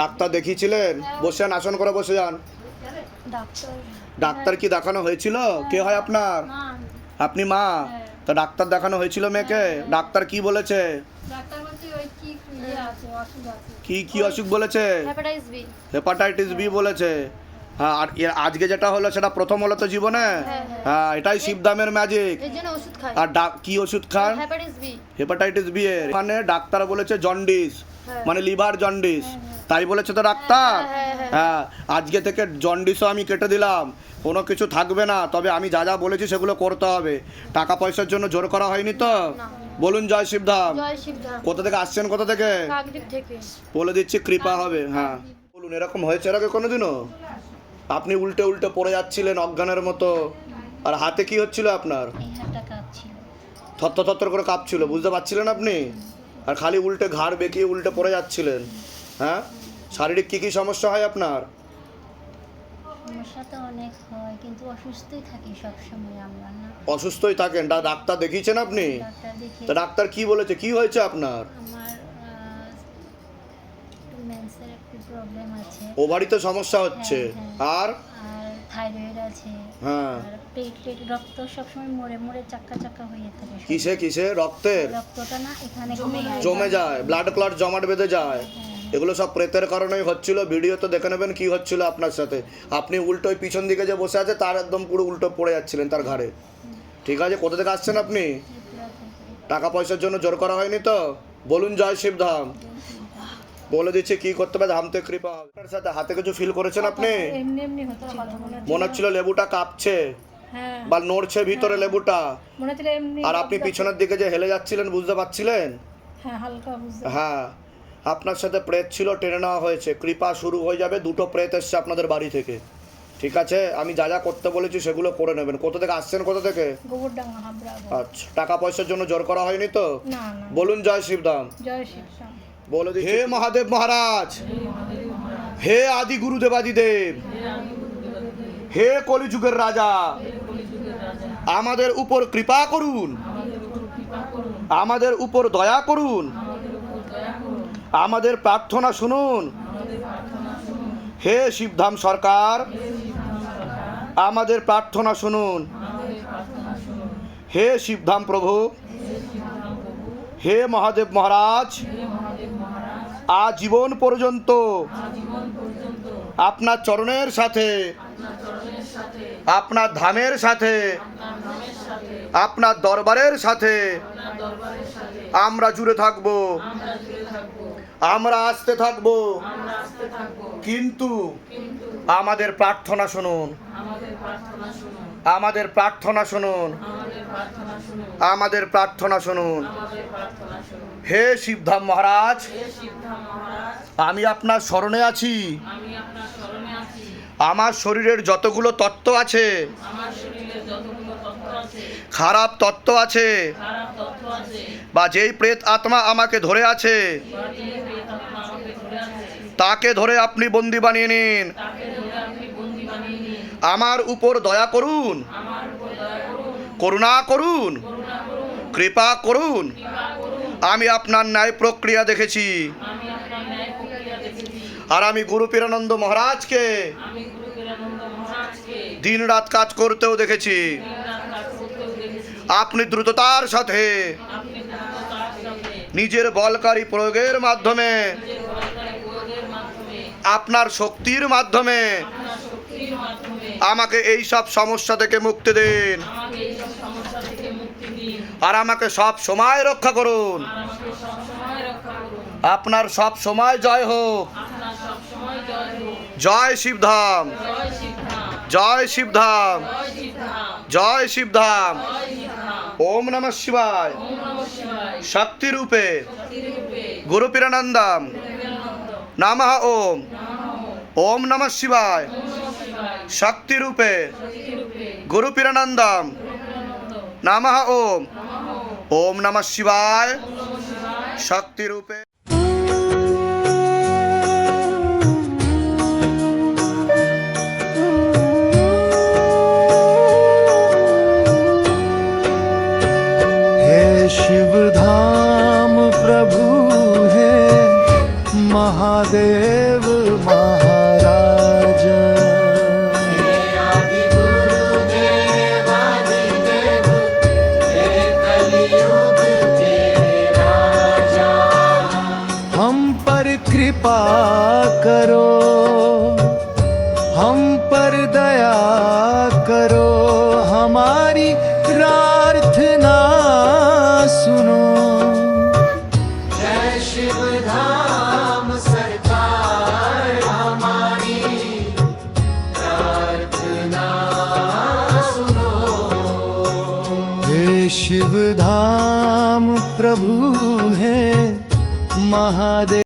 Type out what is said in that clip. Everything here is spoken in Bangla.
ডাক্তার দেখিয়েছিলেন? বসেন, আসন করে বসে যান। ডাক্তার ডাক্তার কি দেখানো হয়েছিল? কে হয় আপনার? মা আপনি মা? তা ডাক্তার দেখানো হয়েছিল মেয়েকে? ডাক্তার কি বলেছে? ডাক্তার বলছে ওই কি ইয়ে আছে অসুখ আছে কি অসুখ বলেছে? হেপাটাইটিস বি হেপাটাইটিস বি বলেছে। হ্যাঁ, আর আজকে যেটা হলো সেটা প্রথম হলো তো জীবনে। হ্যাঁ, এটাই শিবধামের ম্যাজিক। এর জন্য ওষুধ খাই আর কি ওষুধ খান? হেপাটাইটিস বি হেপাটাইটিস বি এর মানে ডাক্তার বলেছে জন্ডিস, হ্যাঁ। মানে লিভার জন্ডিস, তাই বলেছে তো ডাক্তার। হ্যাঁ। হ্যাঁ, আজকে থেকে জন্ডিসও আমি কেটে দিলাম, কোনো কিছু থাকবে না। তবে আমি যা যা বলেছি সেগুলো করতে হবে। টাকা পয়সার জন্য জোর করা হয়নি তো? না। বলুন জয় শিবধাম। জয় শিবধাম কোথা থেকে আসছেন? কোথা থেকে? কাকদ্বীপ থেকে বলে দিচ্ছি, কৃপা হবে। হ্যাঁ বলুন, এরকম হয়েছে এর আগে কোনোদিনও? আপনি উল্টে উল্টে পড়ে যাচ্ছিলেন অজ্ঞানের মতো, আর হাতে কি হচ্ছিল আপনার? এই হাতটা কাঁপছিল থত্তর করে কাঁপছিল, বুঝতে পারছিলেন আপনি? আর খালি উল্টে ঘাড় বেঁকিয়ে উল্টে পড়ে যাচ্ছিলেন। হ্যাঁ, শারীরিক কি সমস্যা হয় আপনার? সমস্যা তো অনেক হয়, কিন্তু অসুস্থই থাকি সবসময় আমরা না। অসুস্থই থাকেন? ডাক্তার দেখিয়েছেন আপনি? ডাক্তার দেখে তা ডাক্তার কি বলেছে? কি হয়েছে আপনার? আমার একটু মেন্সের একটু প্রবলেম আছে, ওভারিতে সমস্যা হচ্ছে। হ্যাঁ। আর আর থাইরয়েড আছে, হ্যাঁ, আর পেট রক্ত সবসময় মরে মরে চাক্কা চাক্কা হয়ে থাকে সব। কিসে রক্তের রক্তটা না এখানে জমে যায়, ব্লাড ক্লট জমাট বেঁধে যায়। এগুলো সব প্রেতের কারণেই হচ্ছিল। ভিডিও তো দেখে নেবেন কি হচ্ছিল আপনার সাথে। আপনি উল্টো ওই পিছন দিকে যে বসে আছে তার একদম পুরো উল্টো পড়ে যাচ্ছিলেন তার ঘাড়ে। ঠিক আছে, কোথা থেকে আসছেন আপনি? টাকা পয়সার জন্য জোর করা হয়নি তো? বলুন জয় শিবধাম। বলে দিচ্ছি কি করতে হবে, ধাম থেকে কৃপা হবে। আপনার সাথে হাতে কিছু ফিল করেছেন আপনি? এমনি এমনি হচ্ছিল, মনে হচ্ছিল লেবুটা কাঁপছে হ্যাঁ বা নড়ছে ভিতরে লেবুটা। মনে হচ্ছিল এমনি। আর আপনি পিছনের দিকে যে হেলে যাচ্ছিলেন, বুঝতে পারছিলেন? হ্যাঁ হালকা বুঝতে। হ্যাঁ, আপনার সাথে প্রেত ছিল, টেনে নেওয়া হয়েছে। কৃপা শুরু হয়ে যাবে। 2টো প্রেত এসছে আপনাদের বাড়ি থেকে। ঠিক আছে, আমি যা যা করতে বলেছি সেগুলো করে নেবেন। কোথা থেকে আসছেন? কোথা থেকে? গোবরডাঙ্গা হাবড়া। আচ্ছা, টাকা পয়সার জন্য জোর করা হয়নি তো? না না, বলুন জয় শিবধাম। জয় শিবধাম। বলে দিই, হে মহাদেব মহারাজ, হে আদি গুরুদেবাদিদেব, হে কলিযুগের রাজা, আমাদের উপর কৃপা করুন, আমাদের উপর দয়া করুন, আমাদের প্রার্থনা শুনুন। হে শিবধাম সরকার, আমাদের প্রার্থনা শুনুন। হে শিবধাম প্রভু, হে মহাদেব মহারাজ, আজীবন পর্যন্ত আপনার চরণের সাথে, আপনার ধামের সাথে, আপনার দরবারের সাথে আমরা জুড়ে থাকব, আমরা আসতে থাকব। কিন্তু আমাদের প্রার্থনা শুনুন, আমাদের প্রার্থনা শুনুন, আমাদের প্রার্থনা শুনুন। হে শিবধাম মহারাজ, আমি আপনার শরণে আছি। আমার শরীরের যতগুলো তত্ত্ব আছে, খারাপ তত্ত্ব আছে, বা যেই প্রেত আত্মা আমাকে ধরে আছে, তাকে ধরে আপনি বন্দি বানিয়ে নিন। আমার উপর দয়া করুন, করুণা করুন, কৃপা করুন। আমি আপনার ন্যায় প্রক্রিয়া দেখেছি, আর আমি গুরু পীরানন্দ মহারাজকে দিন রাত কাজ করতেও দেখেছি। আপনি দ্রুততার সাথে নিজের বলকারী প্রয়োগের মাধ্যমে, আপনার শক্তির মাধ্যমে আমাকে এই সব সমস্যা থেকে মুক্তি দিন, আর আমাকে সব সময় রক্ষা করুন। আপনার সব সময় জয় হোক। জয় শিবধাম, জয় শিবধাম, জয় শিবধাম। ওম নমঃ শিবায়। শক্তি রূপে গুরু পীরানন্দম নমঃ ওম। ওম নমঃ শিবায়। শক্তি রূপে গুরু পীরানন্দম নমঃ ওম। ওম নমঃ শিবায়। শক্তি রূপে। शिव धाम प्रभु है महादेव कृपा करो, हम पर दया करो, हमारी प्रार्थना सुनो। जय शिव धाम सरकार, हमारी प्रार्थना सुनो। हे शिव धाम प्रभु है महादेव।